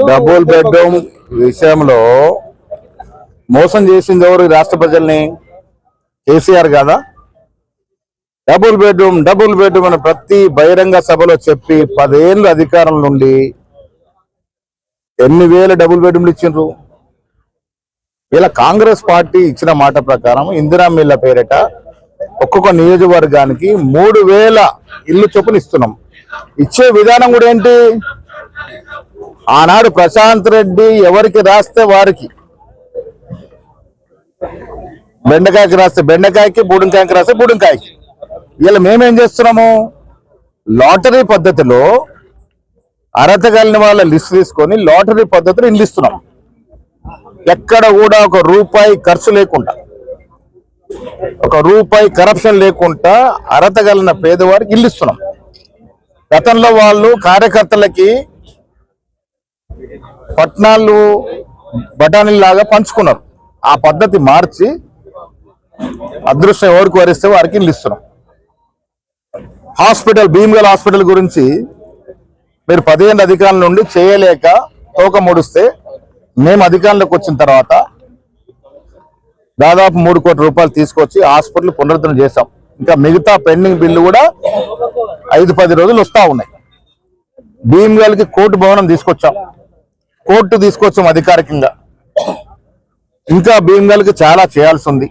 Double bedroom విషయంలో మోసం చేసింది ఎవరు రాష్ట్ర ప్రజల్ని? కేసీఆర్ కదా. డబుల్ బెడ్రూమ్ అని ప్రతి బహిరంగ సభలో చెప్పి 10 ఏళ్ళు అధికారం నుండి ఎన్ని వేల డబుల్ బెడ్రూమ్లు ఇచ్చిండ్రు? ఇలా కాంగ్రెస్ పార్టీ ఇచ్చిన మాట ప్రకారం ఇందిరా మిల్ల పేరిట ఒక్కొక్క నియోజకవర్గానికి 3000 ఇల్లు చొప్పున ఇస్తున్నాం. ఇచ్చే విధానం కూడా ఏంటి? ఆనాడు ప్రశాంత్ రెడ్డి ఎవరికి రాస్తే వారికి, బెండకాయకి రాస్తే బెండకాయకి, బూడింకాయకి రాస్తే బూడింకాయకి. ఇలా మేమేం చేస్తున్నాము? లాటరీ పద్ధతిలో అర్హత కలిగిన వాళ్ళ లిస్ట్ తీసుకొని లాటరీ పద్ధతిలో ఇల్లు ఇస్తున్నాం. ఎక్కడ కూడా ఒక రూపాయి ఖర్చు లేకుండా, ఒక రూపాయి కరప్షన్ లేకుండా అర్హత కలిగిన పేదవారికి ఇల్లు ఇస్తున్నాం. గతంలో వాళ్ళు కార్యకర్తలకి పట్నాలు బఠానీలాగా పంచుకున్నారు. ఆ పద్ధతి మార్చి అదృష్టం ఎవరికి వరిస్తే వారికి ఇల్లు ఇస్తున్నాం. హాస్పిటల్, భీమ్గల్ హాస్పిటల్ గురించి మీరు 15 అధికారుల నుండి చేయలేక తోక ముడిస్తే మేము అధికారంలోకి వచ్చిన తర్వాత దాదాపు 3 కోట్ల రూపాయలు తీసుకొచ్చి హాస్పిటల్ పునరుద్ధరణ చేశాం. ఇంకా మిగతా పెండింగ్ బిల్లు కూడా 5-10 రోజులు వస్తూ ఉన్నాయి. భీమ్గల్కి కోర్టు భవనం తీసుకొచ్చాం అధికారికంగా. ఇంకా భీమ్గల్కి చాలా చేయాల్సి ఉంది.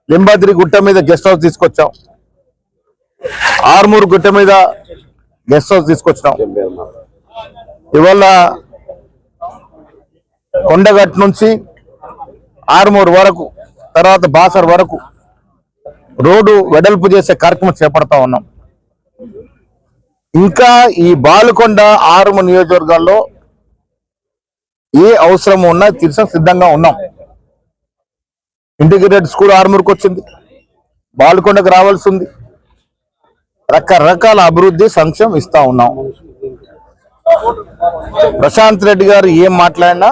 లింబాద్రి గుట్ట మీద గెస్ట్ హౌస్ తీసుకొచ్చాం. ఆర్మూరు గుట్ట మీద గెస్ట్ హౌస్ తీసుకొచ్చాం. ఇవాళ కొండగట్టు నుంచి ఆర్మూరు వరకు, తర్వాత బాసర్ వరకు రోడ్డు వెడల్పు చేసే కార్యక్రమం చేపడతా ఉన్నాం. ఇంకా ఈ బాలుకొండ, ఆర్మూరు నియోజకవర్గాల్లో ఏ అవసరం ఉన్నా తీర్చ సిద్ధంగా ఉన్నాం. ఇంటిగ్రేటెడ్ స్కూల్ ఆర్మూరుకు వచ్చింది, బాలుకొండకు రావాల్సి ఉంది. రకరకాల అభివృద్ధి సంక్షేమం ఇస్తా ఉన్నాం. ప్రశాంత్ రెడ్డి గారు ఏం మాట్లాడినా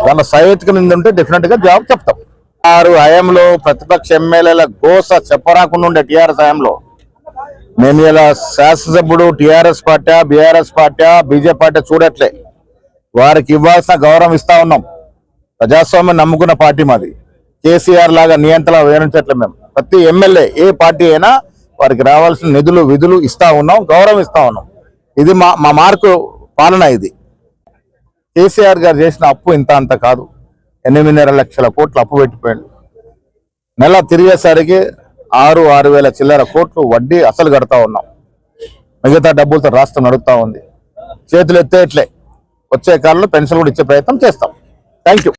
వాళ్ళ సహేతుక నింద ఉంటే డెఫినెట్ గా జవాబు చెప్తాం. 6 హయాంలో ప్రతిపక్ష ఎమ్మెల్యేల గోస చెప్పరాకుండా ఉండే టీఆర్ఎస్ హయాంలో మేము ఇలా శాసనసభ్యుడు TRS party, BRS party, BJP party చూడట్లే. వారికి ఇవ్వాల్సిన గౌరవం ఇస్తా ఉన్నాం. ప్రజాస్వామ్యం నమ్ముకున్న పార్టీ మాది. కేసీఆర్ లాగా నియంత్రణ వేయించట్లే. మేము ప్రతి ఎమ్మెల్యే ఏ పార్టీ అయినా వారికి రావాల్సిన నిధులు, విధులు ఇస్తా ఉన్నాం, గౌరవం ఇస్తా ఉన్నాం. ఇది మా మార్కు పాలన. ఇది కేసీఆర్ గారు చేసిన అప్పు ఇంత అంత కాదు. 8.5 లక్షల కోట్లు అప్పు పెట్టిపోయాడు. నెల తిరిగేసరికి 6,000 చిల్లర కోట్లు వడ్డీ అసలు కడతా ఉన్నాం. మిగతా డబ్బులతో రాష్ట్రం నడుపుతా ఉంది. చేతులు ఎత్తేట్లే. వచ్చే కాలంలో పెన్షన్ కూడా ఇచ్చే ప్రయత్నం చేస్తాం. Thank you.